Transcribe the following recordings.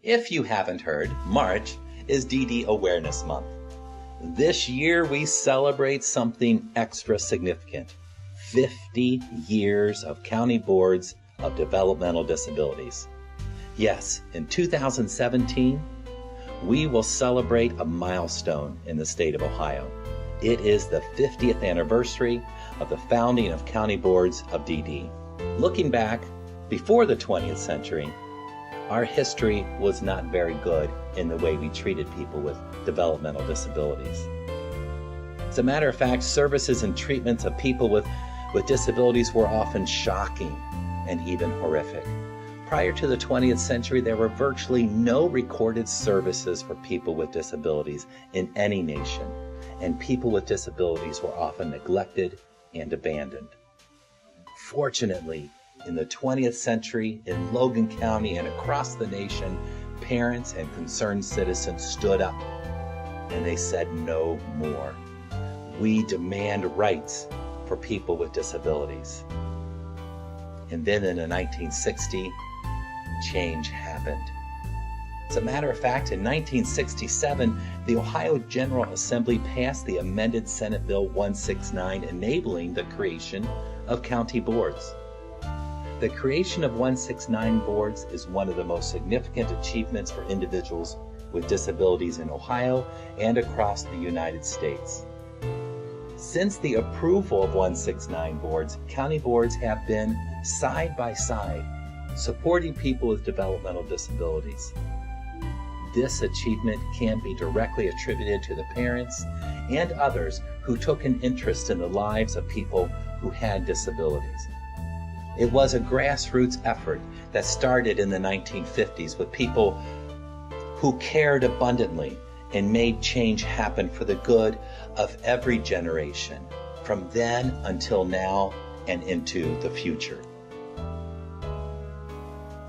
If you haven't heard, March is DD Awareness Month. This year we celebrate something extra significant: 50 years of County Boards of Developmental Disabilities. Yes, in 2017, we will celebrate a milestone in the state of Ohio. It is the 50th anniversary of the founding of County Boards of DD. Looking back, before the 20th century, our history was not very good in the way we treated people with developmental disabilities. As a matter of fact, services and treatments of people with disabilities were often shocking and even horrific. Prior to the 20th century, there were virtually no recorded services for people with disabilities in any nation, and people with disabilities were often neglected and abandoned. Fortunately, in the 20th century, in Logan County and across the nation, parents and concerned citizens stood up and they said no more. We demand rights for people with disabilities. And then in the 1960s, change happened. As a matter of fact, in 1967, the Ohio General Assembly passed the amended Senate Bill 169, enabling the creation of county boards. The creation of 169 boards is one of the most significant achievements for individuals with disabilities in Ohio and across the United States. Since the approval of 169 boards, county boards have been side by side, supporting people with developmental disabilities. This achievement can be directly attributed to the parents and others who took an interest in the lives of people who had disabilities. It was a grassroots effort that started in the 1950s with people who cared abundantly and made change happen for the good of every generation, from then until now and into the future.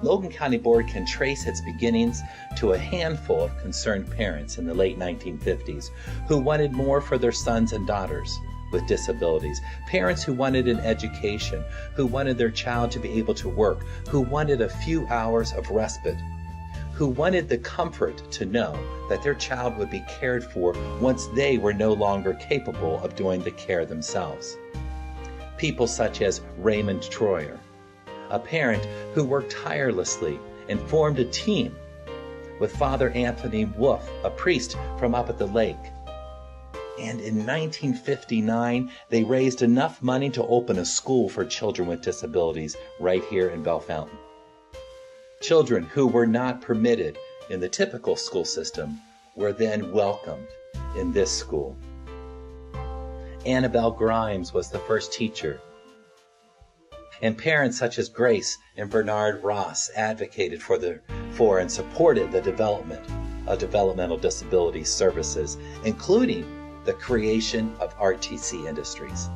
Logan County Board can trace its beginnings to a handful of concerned parents in the late 1950s who wanted more for their sons and daughters with disabilities, parents who wanted an education, who wanted their child to be able to work, who wanted a few hours of respite, who wanted the comfort to know that their child would be cared for once they were no longer capable of doing the care themselves. People such as Raymond Troyer, a parent who worked tirelessly and formed a team with Father Anthony Wolf, a priest from up at the lake. And in 1959, they raised enough money to open a school for children with disabilities right here in Bell Fountain. Children who were not permitted in the typical school system were then welcomed in this school. Annabelle Grimes was the first teacher. And parents such as Grace and Bernard Ross advocated for and supported the development of developmental disability services, including the creation of RTC Industries.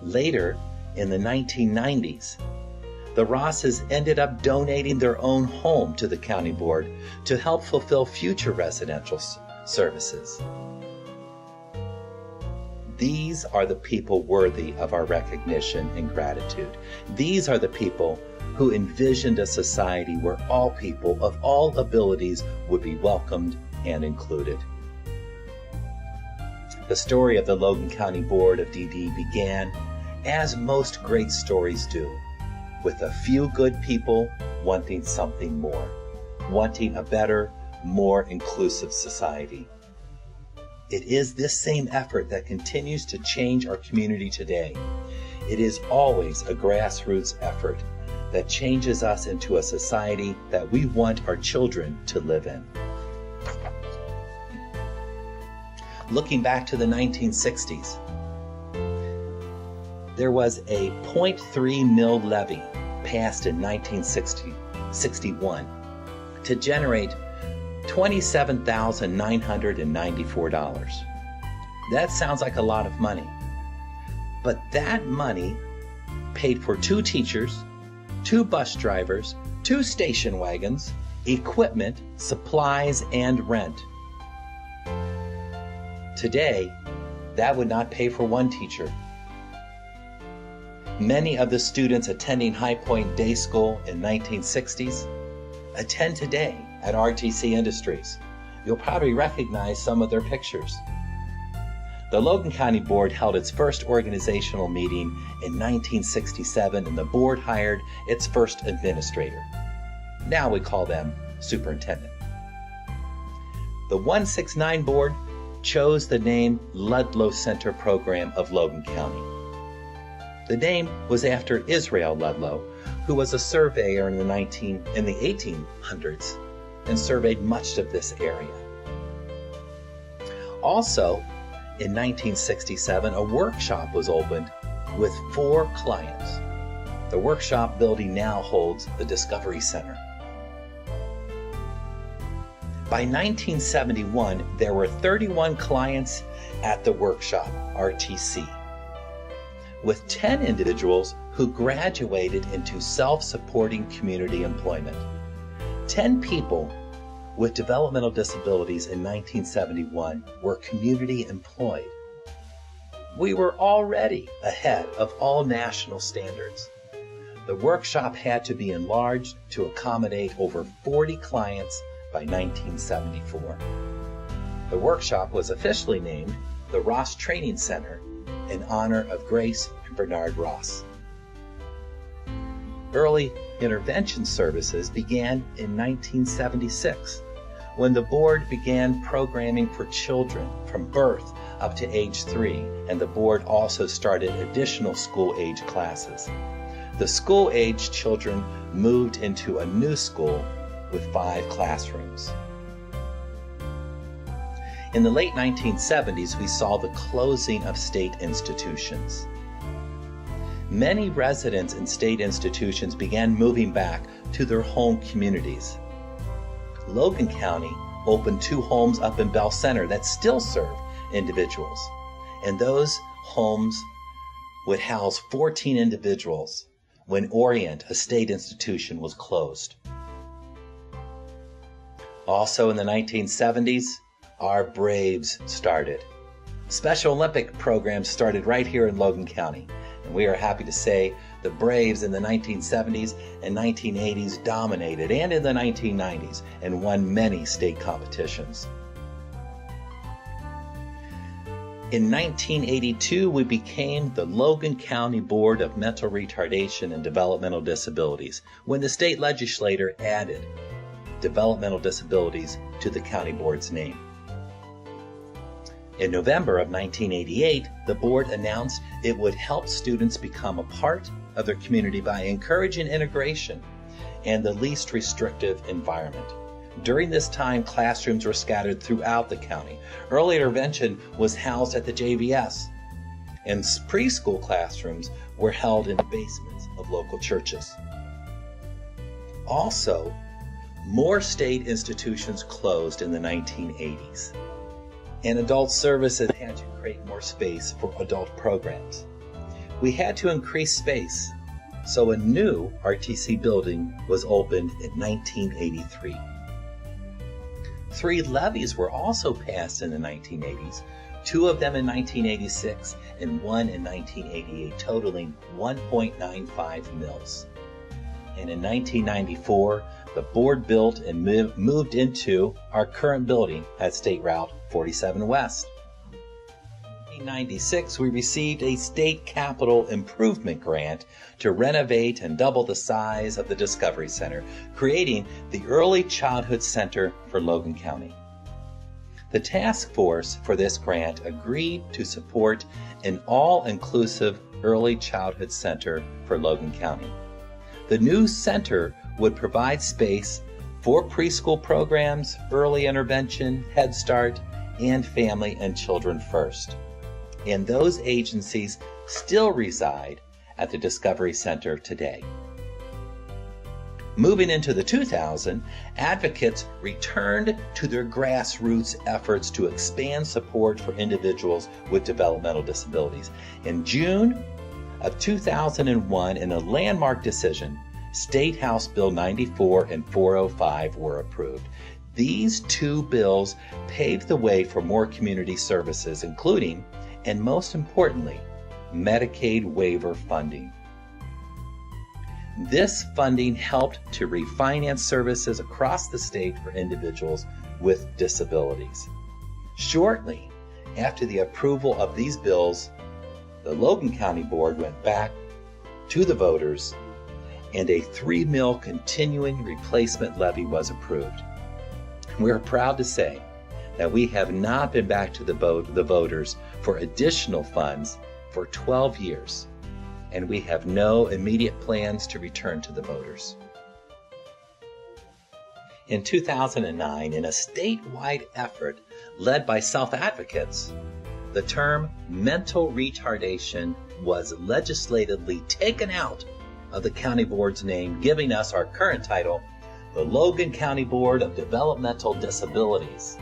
Later, in the 1990s, the Rosses ended up donating their own home to the county board to help fulfill future residential services. These are the people worthy of our recognition and gratitude. These are the people who envisioned a society where all people of all abilities would be welcomed and included. The story of the Logan County Board of DD began, as most great stories do, with a few good people wanting something more, wanting a better, more inclusive society. It is this same effort that continues to change our community today. It is always a grassroots effort that changes us into a society that we want our children to live in. Looking back to the 1960s, there was a 0.3 mil levy passed in 1961 to generate $27,994. That sounds like a lot of money, but that money paid for 2 teachers, 2 bus drivers, 2 station wagons, equipment, supplies, and rent. Today, that would not pay for 1 teacher. Many of the students attending High Point Day School in 1960s attend today at RTC Industries. You'll probably recognize some of their pictures. The Logan County Board held its first organizational meeting in 1967, and the board hired its first administrator. Now we call them superintendent. The 169 board chose the name Ludlow Center Program of Logan County. The name was after Israel Ludlow, who was a surveyor in the 1800s and surveyed much of this area. Also, in 1967, a workshop was opened with 4 clients. The workshop building now holds the Discovery Center. By 1971, there were 31 clients at the workshop, RTC, with 10 individuals who graduated into self-supporting community employment. 10 people with developmental disabilities in 1971 were community employed. We were already ahead of all national standards. The workshop had to be enlarged to accommodate over 40 clients by 1974. The workshop was officially named the Ross Training Center in honor of Grace and Bernard Ross. Early intervention services began in 1976, when the board began programming for children from birth up to age 3, and the board also started additional school-age classes. The school-age children moved into a new school with 5 classrooms. In the late 1970s, we saw the closing of state institutions. Many residents in state institutions began moving back to their home communities. Logan County opened 2 homes up in Bell Center that still serve individuals, and those homes would house 14 individuals when Orient, a state institution, was closed. Also in the 1970s, our Braves started. Special Olympic programs started right here in Logan County, and we are happy to say the Braves in the 1970s and 1980s dominated, and in the 1990s, and won many state competitions. In 1982, we became the Logan County Board of Mental Retardation and Developmental Disabilities when the state legislature added developmental disabilities to the county board's name. In November of 1988, the board announced it would help students become a part of their community by encouraging integration and the least restrictive environment. During this time, classrooms were scattered throughout the county. Early intervention was housed at the JVS, and preschool classrooms were held in the basements of local churches. Also, more state institutions closed in the 1980s, and adult services had to create more space for adult programs. We had to increase space, so a new RTC building was opened in 1983. 3 levies were also passed in the 1980s, 2 of them in 1986 and 1 in 1988, totaling 1.95 mils. And in 1994, the board built and moved into our current building at State Route 47 West. In 1996, we received a state capital improvement grant to renovate and double the size of the Discovery Center, creating the Early Childhood Center for Logan County. The task force for this grant agreed to support an all-inclusive early childhood center for Logan County. The new center would provide space for preschool programs, early intervention, Head Start, and Family and Children First. And those agencies still reside at the Discovery Center today. Moving into the 2000s, advocates returned to their grassroots efforts to expand support for individuals with developmental disabilities. In June of 2001, in a landmark decision, State House Bill 94 and 405 were approved. These 2 bills paved the way for more community services, including, and most importantly, Medicaid waiver funding. This funding helped to refinance services across the state for individuals with disabilities. Shortly after the approval of these bills, the Logan County Board went back to the voters and a $3 million continuing replacement levy was approved. We are proud to say that we have not been back to the voters for additional funds for 12 years, and we have no immediate plans to return to the voters. In 2009, in a statewide effort led by self-advocates, the term mental retardation was legislatively taken out of the county board's name, giving us our current title, the Logan County Board of Developmental Disabilities.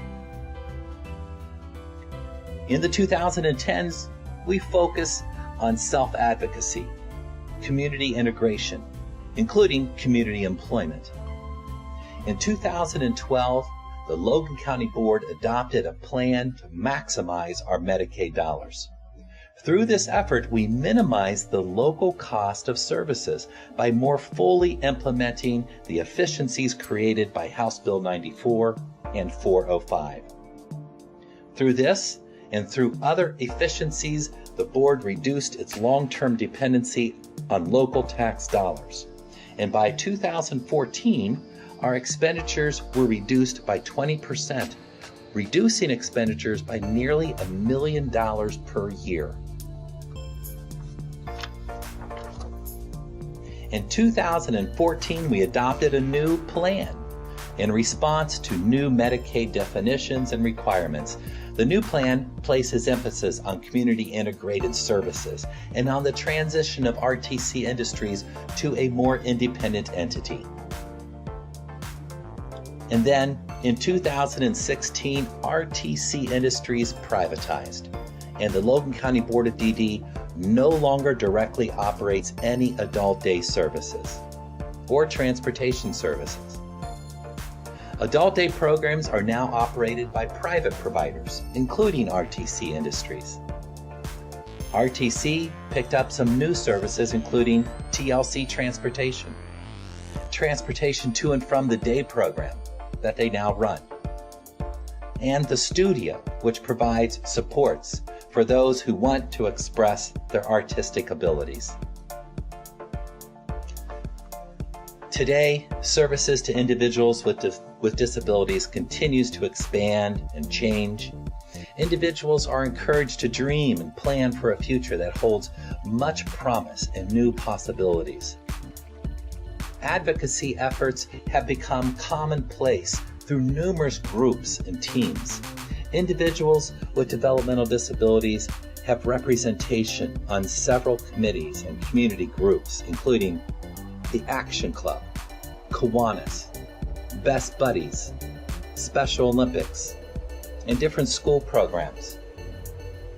In the 2010s, we focus on self-advocacy, community integration, including community employment. In 2012, the Logan County Board adopted a plan to maximize our Medicaid dollars. Through this effort, we minimized the local cost of services by more fully implementing the efficiencies created by House Bill 94 and 405. Through this and through other efficiencies, the board reduced its long-term dependency on local tax dollars. And by 2014, our expenditures were reduced by 20%, reducing expenditures by nearly $1 million per year. In 2014, we adopted a new plan in response to new Medicaid definitions and requirements. The new plan places emphasis on community integrated services and on the transition of RTC Industries to a more independent entity. And then in 2016, RTC Industries privatized, and the Logan County Board of DD no longer directly operates any adult day services or transportation services. Adult day programs are now operated by private providers, including RTC Industries. RTC picked up some new services, including TLC Transportation, transportation to and from the day program that they now run, and the studio, which provides supports for those who want to express their artistic abilities. Today, services to individuals with disabilities continues to expand and change. Individuals are encouraged to dream and plan for a future that holds much promise and new possibilities. Advocacy efforts have become commonplace through numerous groups and teams. Individuals with developmental disabilities have representation on several committees and community groups, including the Action Club, Kiwanis, Best Buddies, Special Olympics, and different school programs.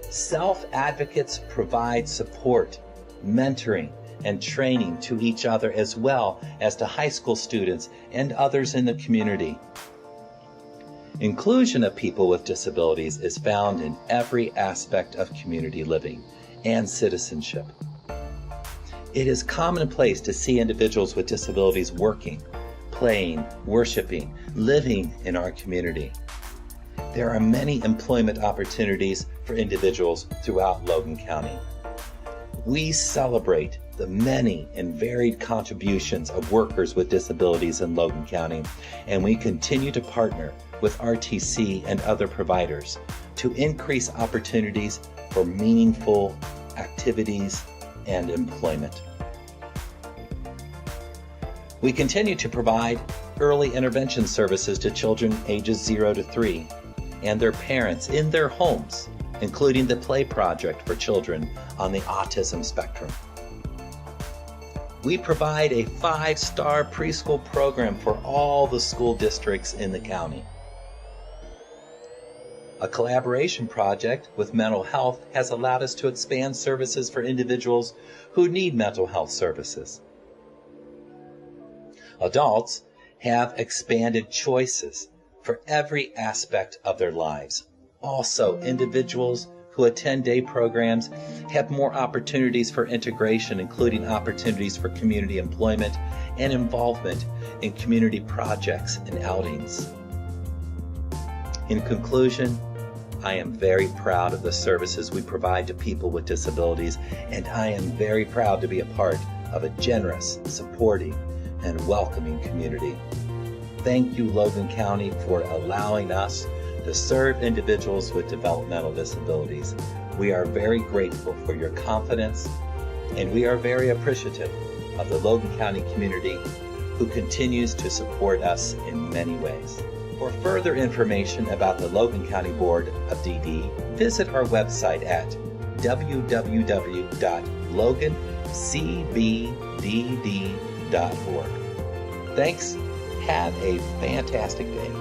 Self-advocates provide support, mentoring, and training to each other as well as to high school students and others in the community. Inclusion of people with disabilities is found in every aspect of community living and citizenship. It is commonplace to see individuals with disabilities working, playing, worshiping, living in our community. There are many employment opportunities for individuals throughout Logan County. We celebrate the many and varied contributions of workers with disabilities in Logan County, and we continue to partner with RTC and other providers to increase opportunities for meaningful activities and employment. We continue to provide early intervention services to children ages 0 to 3 and their parents in their homes, including the Play Project for children on the autism spectrum. We provide a 5-star preschool program for all the school districts in the county. A collaboration project with mental health has allowed us to expand services for individuals who need mental health services. Adults have expanded choices for every aspect of their lives. Also, individuals who attend day programs have more opportunities for integration, including opportunities for community employment and involvement in community projects and outings. In conclusion, I am very proud of the services we provide to people with disabilities, and I am very proud to be a part of a generous, supporting, and welcoming community. Thank you, Logan County, for allowing us to serve individuals with developmental disabilities. We are very grateful for your confidence, and we are very appreciative of the Logan County community who continues to support us in many ways. For further information about the Logan County Board of DD, visit our website at www.logancbdd.org. Thanks. Have a fantastic day.